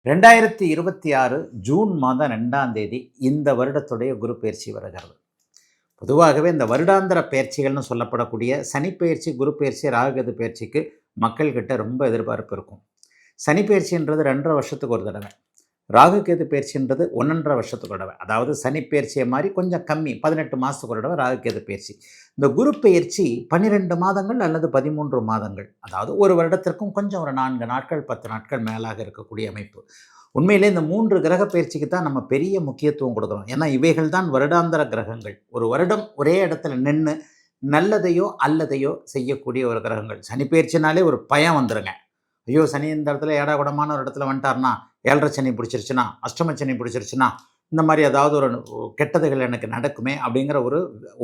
2026 June மாதம் 2ஆம் தேதி இந்த வருடத்துடைய குரு பயிற்சி வருகிறது. பொதுவாகவே இந்த வருடாந்திர பயிற்சிகள்னு சொல்லப்படக்கூடிய சனி பயிற்சி, குரு பயிற்சி, ராகுகேது பயிற்சிக்கு மக்கள்கிட்ட ரொம்ப எதிர்பார்ப்பு இருக்கும். சனி பயிற்சின்றது 2.5 வருஷத்துக்கு ஒரு தடவை, ராகுகேது பயிற்சின்றது 1.5 வருஷத்துக்கு ஒரு தடவை. அதாவது சனி பயிற்சியை மாதிரி கொஞ்சம் கம்மி, 18 மாதத்துக்கு ஒரு தடவை ராகுகேது பயிற்சி. இந்த குரு பயிற்சி 12 மாதங்கள் அல்லது 13 மாதங்கள், அதாவது ஒரு வருடத்திற்கும் கொஞ்சம் ஒரு 4 நாட்கள் 10 நாட்கள் மேலாக இருக்கக்கூடிய அமைப்பு. உண்மையிலே இந்த 3 கிரக பயிற்சிக்கு தான் நம்ம பெரிய முக்கியத்துவம் கொடுக்குறோம். ஏன்னா இவைகள் தான் வருடாந்திர கிரகங்கள். ஒரு வருடம் ஒரே இடத்துல நின்று நல்லதையோ அல்லதையோ செய்யக்கூடிய ஒரு கிரகங்கள். சனி பயிற்சினாலே ஒரு பயம் வந்துடுங்க. ஐயோ, சனி இந்த இடத்துல ஏடாகுடமான ஒரு இடத்துல வந்துட்டார்னா, 7.5 சனி பிடிச்சிருச்சுன்னா, அஷ்டம சனி பிடிச்சிருச்சுன்னா, இந்த மாதிரி ஏதாவது ஒரு கெட்டதுகள் எனக்கு நடக்குமே அப்படிங்கிற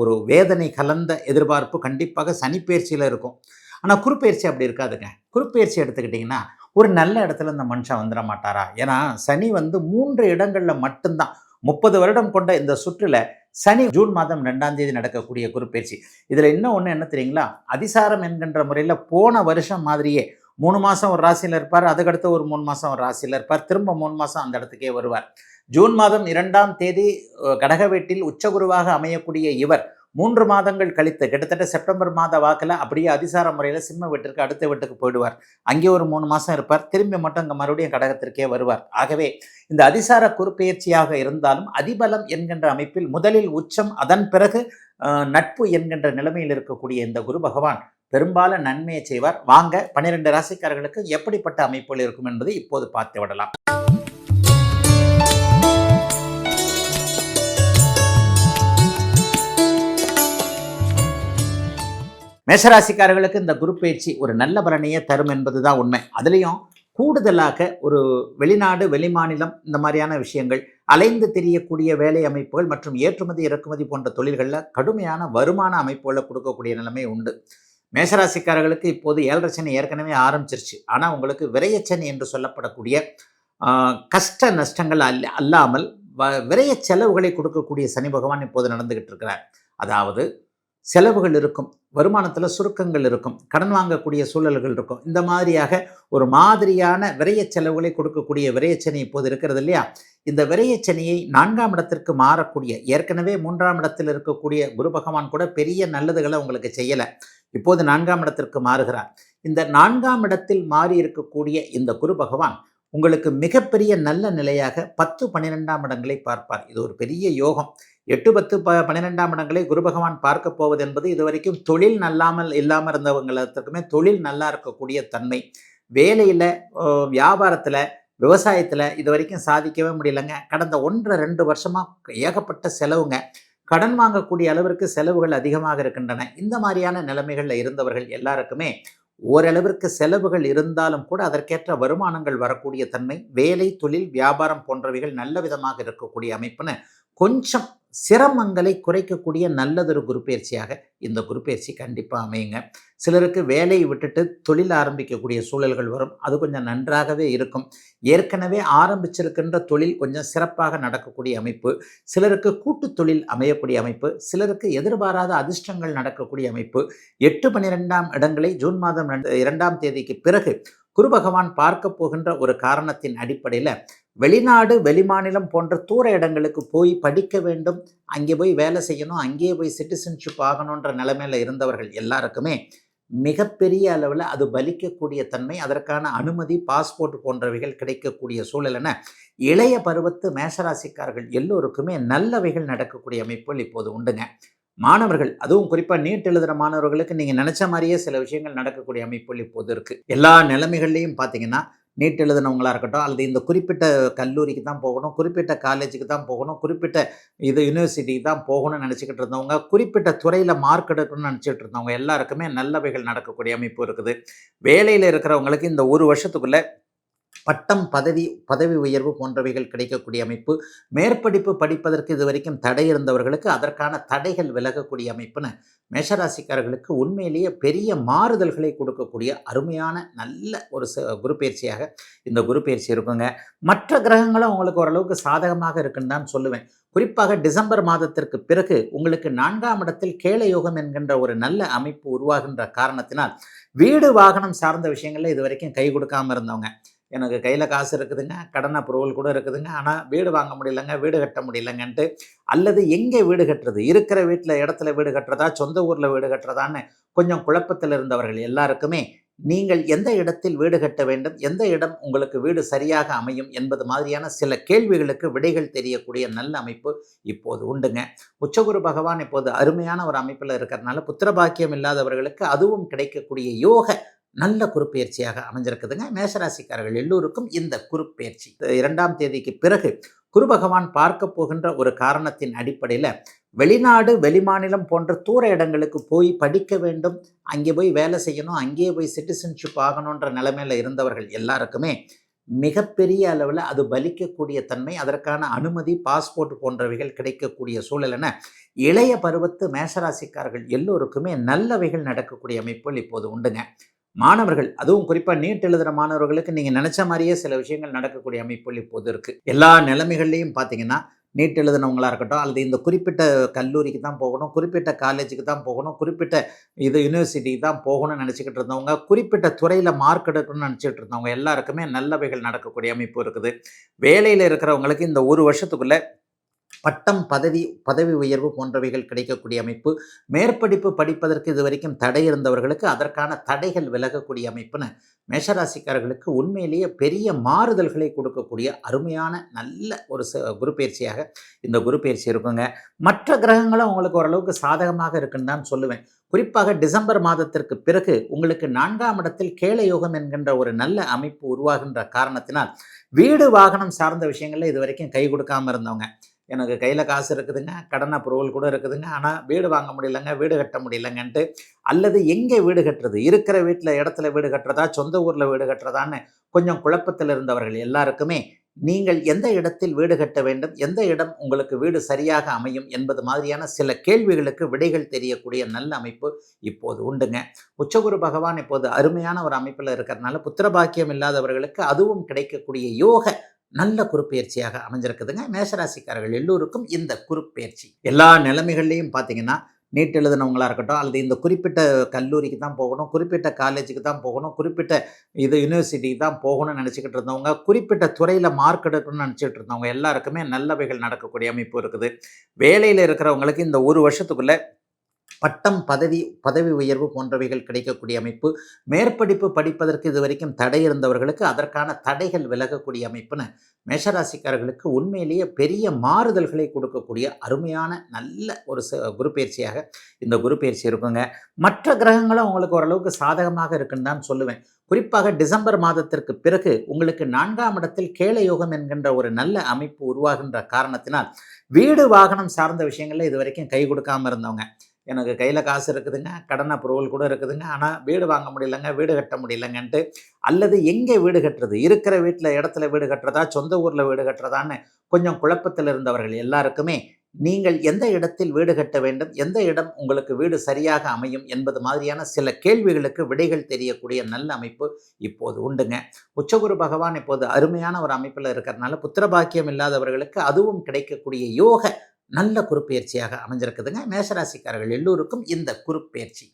ஒரு வேதனை கலந்த எதிர்பார்ப்பு கண்டிப்பாக சனி பயிற்சியில் இருக்கும். ஆனால் குருப்பெயர்ச்சி அப்படி இருக்காதுங்க. குருப்பெயர்ச்சி எடுத்துக்கிட்டிங்கன்னா ஒரு நல்ல இடத்துல இந்த மனுஷன் வந்துட மாட்டாரா? ஏன்னா சனி 3 இடங்களில் மட்டும்தான் 30 வருடம் கொண்ட இந்த சுற்றில் சனி ஜூன் மாதம் 2ஆம் தேதி நடக்கக்கூடிய குருப்பெயர்ச்சி. இதில் இன்னும் ஒன்று என்ன தெரியுங்களா? அதிசாரம் என்கின்ற முறையில் போன வருஷம் மாதிரியே 3 மாதம் ஒரு ராசியில் இருப்பார், அதுக்கடுத்து ஒரு 3 மாதம் ஒரு ராசியில் இருப்பார், திரும்ப 3 மாதம் அந்த இடத்துக்கே வருவார். ஜூன் மாதம் 2ஆம் தேதி கடக வீட்டில் உச்சகுருவாக அமையக்கூடிய இவர் 3 மாதங்கள் கழித்து கிட்டத்தட்ட செப்டம்பர் மாத வாக்கில் அப்படியே அதிசார முறையில் சிம்ம வீட்டிற்கு அடுத்த வீட்டுக்கு போயிடுவார். அங்கே ஒரு 3 மாதம் இருப்பார், திரும்பி மட்டும் இங்கே மறுபடியும் கடகத்திற்கே வருவார். ஆகவே இந்த அதிசார குருப்பெயர்ச்சியாக இருந்தாலும் அதிபலம் என்கின்ற அமைப்பில் முதலில் உச்சம், அதன் பிறகு நட்பு என்கின்ற நிலைமையில் இருக்கக்கூடிய இந்த குரு பகவான் பெரும்பாலும் நன்மையை செய்வார். வாங்க 12 ராசிக்காரர்களுக்கு எப்படிப்பட்ட அமைப்புகள் இருக்கும் என்பதை இப்போது பார்த்து விடலாம். மேஷராசிக்காரர்களுக்கு இந்த குரு பயிற்சி ஒரு நல்ல பலனையே தரும் என்பதுதான் உண்மை. அதுலேயும் கூடுதலாக ஒரு வெளிநாடு, வெளிமாநிலம் இந்த மாதிரியான விஷயங்கள், அலைந்து தெரியக்கூடிய வேலை அமைப்புகள் மற்றும் ஏற்றுமதி இறக்குமதி போன்ற தொழில்களில் கடுமையான வருமான அமைப்புகளை கொடுக்கக்கூடிய நிலைமை உண்டு. மேஷராசிக்காரர்களுக்கு இப்போது 7.5 சனி ஏற்கனவே ஆரம்பிச்சிருச்சு. ஆனால் உங்களுக்கு விரயச்சனி என்று சொல்லப்படக்கூடிய கஷ்ட நஷ்டங்கள் அல்லாமல் விரய செலவுகளை கொடுக்கக்கூடிய சனி பகவான் இப்போது நடந்துகிட்டு இருக்கிறார். அதாவது செலவுகள் இருக்கும், வருமானத்தில் சுருக்கங்கள் இருக்கும், கடன் வாங்கக்கூடிய சூழல்கள் இருக்கும். இந்த மாதிரியாக ஒரு மாதிரியான விரய செலவுகளை கொடுக்கக்கூடிய விரயச்சனி இப்போது இருக்கிறது இல்லையா? இந்த விரயச்சனியை 4ஆம் இடத்திற்கு மாறக்கூடிய, ஏற்கனவே 3ஆம் இடத்தில் இருக்கக்கூடிய குரு பகவான் கூட பெரிய நல்லதுகளை உங்களுக்கு செய்யலை. இப்போது 4ஆம் இடத்திற்கு மாறுகிறார். இந்த 4ஆம் இடத்தில் மாறி இருக்கக்கூடிய இந்த குரு பகவான் உங்களுக்கு மிகப்பெரிய நல்ல நிலையாக 10, 12ஆம் இடங்களை பார்ப்பார். இது ஒரு பெரிய யோகம். 8, 10, 12ஆம் இடங்களை குரு பகவான் பார்க்க போவது என்பது இதுவரைக்கும் தொழில் இல்லாமல் இருந்தவங்களுக்குமே தொழில் நல்லா இருக்கக்கூடிய தன்மை, வேலையில், வியாபாரத்தில், விவசாயத்தில் இது வரைக்கும் சாதிக்கவே முடியலைங்க. கடந்த 1.5-2 வருஷமாக ஏகப்பட்ட செலவுங்க. கடன் வாங்கக்கூடிய அளவிற்கு செலவுகள் அதிகமாக இருக்கின்றன. இந்த மாதிரியான நிலைமைகளில் இருந்தவர்கள் எல்லாருக்குமே ஓரளவிற்கு செலவுகள் இருந்தாலும் கூட அதற்கேற்ற வருமானங்கள் வரக்கூடிய தன்மை, வேலை, தொழில், வியாபாரம் போன்றவைகள் நல்ல விதமாக இருக்கக்கூடிய அமைப்புன்னு கொஞ்சம் சிரமங்களை குறைக்கக்கூடிய நல்லதொரு குரு பயிற்சியாக இந்த குரு பயிற்சி கண்டிப்பாக அமையுங்க. சிலருக்கு வேலையை விட்டுட்டு தொழில் ஆரம்பிக்கக்கூடிய சூழல்கள் வரும். அது கொஞ்சம் நன்றாகவே இருக்கும். ஏற்கனவே ஆரம்பிச்சிருக்கின்ற தொழில் கொஞ்சம் சிறப்பாக நடக்கக்கூடிய அமைப்பு, சிலருக்கு கூட்டு தொழில் அமையக்கூடிய அமைப்பு, சிலருக்கு எதிர்பாராத அதிர்ஷ்டங்கள் நடக்கக்கூடிய அமைப்பு. 8, 12ஆம் இடங்களை ஜூன் மாதம் 2ஆம் தேதிக்கு பிறகு குரு பகவான் பார்க்க போகின்ற ஒரு காரணத்தின் அடிப்படையில் வெளிநாடு, வெளிமாநிலம் போன்ற தூர இடங்களுக்கு போய் படிக்க வேண்டும், அங்கே போய் வேலை செய்யணும், அங்கேயே போய் சிட்டிசன்ஷிப் ஆகணுன்ற நிலைமையில் இருந்தவர்கள் எல்லாருக்குமே மிகப்பெரிய அளவில் அது பலிக்கக்கூடிய தன்மை, அதற்கான அனுமதி, பாஸ்போர்ட் போன்றவைகள் கிடைக்கக்கூடிய சூழல் என இளைய பருவத்து மேஷராசிக்காரர்கள் எல்லோருக்குமே நல்லவைகள் நடக்கக்கூடிய அமைப்புகள் இப்போது உண்டுங்க. மாணவர்கள், அதுவும் குறிப்பாக நீட் எழுதுகிற மாணவர்களுக்கு நீங்கள் நினச்ச மாதிரியே சில விஷயங்கள் நடக்கக்கூடிய அமைப்புகள் இப்போது இருக்குது. எல்லா நிலைமைகள்லையும் பார்த்தீங்கன்னா நீட் எழுதினவங்களாக இருக்கட்டும், அல்லது இந்த குறிப்பிட்ட கல்லூரிக்கு தான் போகணும், குறிப்பிட்ட காலேஜுக்கு தான் போகணும், குறிப்பிட்ட யூனிவர்சிட்டிக்கு தான் போகணும்னு நினச்சிக்கிட்டு இருந்தவங்க, குறிப்பிட்ட துறையில் மார்க் எடுக்கணும்னு நினச்சிக்கிட்டு இருந்தவங்க எல்லாருக்குமே நல்லவைகள் நடக்கக்கூடிய அமைப்பு இருக்குது. வேலையில் இருக்கிறவங்களுக்கு இந்த ஒரு வருஷத்துக்குள்ளே பட்டம், பதவி உயர்வு போன்றவைகள் கிடைக்கக்கூடிய அமைப்பு, மேற்படிப்பு படிப்பதற்கு இது வரைக்கும் தடை இருந்தவர்களுக்கு அதற்கான தடைகள் விலகக்கூடிய அமைப்புன்னு மேஷராசிக்காரர்களுக்கு உண்மையிலேயே பெரிய மாறுதல்களை கொடுக்கக்கூடிய அருமையான நல்ல ஒரு குரு பயிற்சியாக இந்த குரு பயிற்சி இருக்குங்க. மற்ற கிரகங்களும் உங்களுக்கு ஓரளவுக்கு சாதகமாக இருக்குன்னு தான் சொல்லுவேன். குறிப்பாக டிசம்பர் மாதத்திற்கு பிறகு உங்களுக்கு 4ஆம் இடத்தில் கேள யோகம் என்கின்ற ஒரு நல்ல அமைப்பு உருவாகின்ற காரணத்தினால் வீடு வாகனம் சார்ந்த விஷயங்கள்ல இது வரைக்கும் கை கொடுக்காம இருந்தவங்க எனக்கு கையில் காசு இருக்குதுங்க, கடன் அப்ரூவல் கூட இருக்குதுங்க, ஆனால் வீடு வாங்க முடியலங்க, வீடு கட்ட முடியலங்கன்ட்டு, அல்லது எங்கே வீடு கட்டுறது, இருக்கிற வீட்டில் இடத்துல வீடு கட்டுறதா, சொந்த ஊரில் வீடு கட்டுறதான்னு கொஞ்சம் குழப்பத்தில் இருந்தவர்கள் எல்லாருக்குமே நீங்கள் எந்த இடத்தில் வீடு கட்ட வேண்டும், எந்த இடம் உங்களுக்கு வீடு சரியாக அமையும் என்பது மாதிரியான சில கேள்விகளுக்கு விடைகள் தெரியக்கூடிய நல்ல அமைப்பு இப்போது உண்டுங்க. உச்சகுரு பகவான் இப்போது அருமையான ஒரு அமைப்பில் இருக்கிறதுனால புத்திரபாக்கியம் இல்லாதவர்களுக்கு அதுவும் கிடைக்கக்கூடிய யோக நல்ல குருப்பெயர்ச்சியாக அமைஞ்சிருக்குதுங்க. மேஷராசிக்காரர்கள் எல்லோருக்கும் இந்த குருப்பெயர்ச்சி 2ஆம் தேதிக்கு பிறகு குரு பகவான் பார்க்க போகின்ற ஒரு காரணத்தின் அடிப்படையில் வெளிநாடு வெளிமாநிலம் போன்ற தூர இடங்களுக்கு போய் படிக்க வேண்டும், அங்கே போய் வேலை செய்யணும், அங்கேயே போய் சிட்டிசன்ஷிப் ஆகணுன்ற நிலைமையில் இருந்தவர்கள் எல்லாருக்குமே மிகப்பெரிய அளவில் அது பலிக்கக்கூடிய தன்மை, அதற்கான அனுமதி, பாஸ்போர்ட் போன்றவைகள் கிடைக்கக்கூடிய சூழல் என இளைய பருவத்து மேஷராசிக்காரர்கள் எல்லோருக்குமே நல்லவைகள் நடக்கக்கூடிய அமைப்புகள் இப்போது உண்டுங்க. மாணவர்கள், அதுவும் குறிப்பாக நீட் எழுதுகிற மாணவர்களுக்கு நீங்கள் நினச்ச மாதிரியே சில விஷயங்கள் நடக்கக்கூடிய அமைப்புகள் இப்போது இருக்குது. எல்லா நிலைமைகள்லையும் பார்த்தீங்கன்னா நீட் எழுதுனவங்களாக இருக்கட்டும், அல்லது இந்த குறிப்பிட்ட கல்லூரிக்கு தான் போகணும், குறிப்பிட்ட காலேஜுக்கு தான் போகணும், குறிப்பிட்ட யூனிவர்சிட்டிக்கு தான் போகணும்னு நினச்சிக்கிட்டு இருந்தவங்க, குறிப்பிட்ட துறையில் மார்க் எடுக்கணும்னு நினச்சிக்கிட்டு இருந்தவங்க எல்லாருக்குமே நல்லவைகள் நடக்கக்கூடிய அமைப்பு இருக்குது. வேலையில் இருக்கிறவங்களுக்கு இந்த ஒரு வருஷத்துக்குள்ளே பட்டம், பதவி உயர்வு போன்றவைகள் கிடைக்கக்கூடிய அமைப்பு, மேற்படிப்பு படிப்பதற்கு இதுவரைக்கும் தடை இருந்தவர்களுக்கு அதற்கான தடைகள் விலகக்கூடிய அமைப்புன்னு மேஷராசிக்காரர்களுக்கு உண்மையிலேயே பெரிய மாறுதல்களை கொடுக்கக்கூடிய அருமையான நல்ல ஒரு குரு பயிற்சியாக இந்த குரு பயிற்சி இருக்குங்க. மற்ற கிரகங்களும் உங்களுக்கு ஓரளவுக்கு சாதகமாக இருக்குன்னு தான் சொல்லுவேன். குறிப்பாக டிசம்பர் மாதத்திற்கு பிறகு உங்களுக்கு 4ஆம் இடத்தில் கேள யோகம் என்கின்ற ஒரு நல்ல அமைப்பு உருவாகின்ற காரணத்தினால் வீடு வாகனம் சார்ந்த விஷயங்களில் இதுவரைக்கும் கை கொடுக்காமல் இருந்தவங்க, எனக்கு கையில் காசு இருக்குதுங்க, கடன் அப்ரூவல் கூட இருக்குதுங்க, ஆனால் வீடு வாங்க முடியலங்க, வீடு கட்ட முடியலங்கன்ட்டு, அல்லது எங்கே வீடு கட்டுறது, இருக்கிற வீட்டில் இடத்துல வீடு கட்டுறதா, சொந்த ஊரில் வீடு கட்டுறதான்னு கொஞ்சம் குழப்பத்தில் இருந்தவர்கள் எல்லாருக்குமே நீங்கள் எந்த இடத்தில் வீடு கட்ட வேண்டும், எந்த இடம் உங்களுக்கு வீடு சரியாக அமையும் என்பது மாதிரியான சில கேள்விகளுக்கு விடைகள் தெரியக்கூடிய நல்ல அமைப்பு இப்போது உண்டுங்க. உச்சகுரு பகவான் இப்போது அருமையான ஒரு அமைப்பில் இருக்கிறதுனால புத்திரபாக்கியம் இல்லாதவர்களுக்கு அதுவும் கிடைக்கக்கூடிய யோக நல்ல குருப்பெயர்ச்சியாக அமைஞ்சிருக்குதுங்க. மேஷராசிக்காரர்கள் எல்லோருக்கும் இந்த குருப்பெயர்ச்சி எல்லா நிலைமைகள்லையும் பார்த்தீங்கன்னா நீட் எழுதுனவங்களாக இருக்கட்டும், அல்லது இந்த குறிப்பிட்ட கல்லூரிக்கு தான் போகணும், குறிப்பிட்ட காலேஜுக்கு தான் போகணும், குறிப்பிட்ட யூனிவர்சிட்டிக்கு தான் போகணும்னு நினச்சிக்கிட்டு இருந்தவங்க, குறிப்பிட்ட துறையில் மார்க் எடுக்கணும்னு நினச்சிக்கிட்டு இருந்தவங்க எல்லாருக்குமே நல்லவைகள் நடக்கக்கூடிய அமைப்பு இருக்குது. வேலையில் இருக்கிறவங்களுக்கு இந்த ஒரு வருஷத்துக்குள்ளே பட்டம், பதவி உயர்வு போன்றவைகள் கிடைக்கக்கூடிய அமைப்பு, மேற்படிப்பு படிப்பதற்கு இதுவரைக்கும் தடை இருந்தவர்களுக்கு அதற்கான தடைகள் விலகக்கூடிய அமைப்புன்னு மேஷராசிக்காரர்களுக்கு உண்மையிலேயே பெரிய மாறுதல்களை கொடுக்கக்கூடிய அருமையான நல்ல ஒரு குரு பயிற்சியாக இந்த குரு பயிற்சி இருக்குங்க. மற்ற கிரகங்களும் உங்களுக்கு ஓரளவுக்கு சாதகமாக இருக்குன்னு தான் சொல்லுவேன். குறிப்பாக டிசம்பர் மாதத்திற்கு பிறகு உங்களுக்கு 4ஆம் இடத்தில் கேள யோகம் என்கின்ற ஒரு நல்ல அமைப்பு உருவாகின்ற காரணத்தினால் வீடு வாகனம் சார்ந்த விஷயங்களில் இதுவரைக்கும் கை கொடுக்காமல் இருந்தவங்க, எனக்கு கையில் காசு இருக்குதுங்க, கடன் அப்ரூவல் கூட இருக்குதுங்க, ஆனால் வீடு வாங்க முடியலங்க, வீடு கட்ட முடியலங்கன்ட்டு, அல்லது எங்கே வீடு கட்டுறது, இருக்கிற வீட்டில் இடத்துல வீடு கட்டுறதா, சொந்த ஊரில் வீடு கட்டுறதான்னு கொஞ்சம் குழப்பத்தில் இருந்தவர்கள் எல்லாருக்குமே நீங்கள் எந்த இடத்தில் வீடு கட்ட வேண்டும், எந்த இடம் உங்களுக்கு வீடு சரியாக அமையும் என்பது மாதிரியான சில கேள்விகளுக்கு விடைகள் தெரியக்கூடிய நல்ல அமைப்பு இப்போது உண்டுங்க. உச்சகுரு பகவான் இப்போது அருமையான ஒரு அமைப்பில் இருக்கிறதுனால புத்திரபாக்கியம் இல்லாதவர்களுக்கு அதுவும் கிடைக்கக்கூடிய யோக நல்ல குருப்பெயர்ச்சியாக அமைஞ்சிருக்குதுங்க. மேஷராசிக்காரர்கள் எல்லோருக்கும் இந்த குருப்பெயர்ச்சி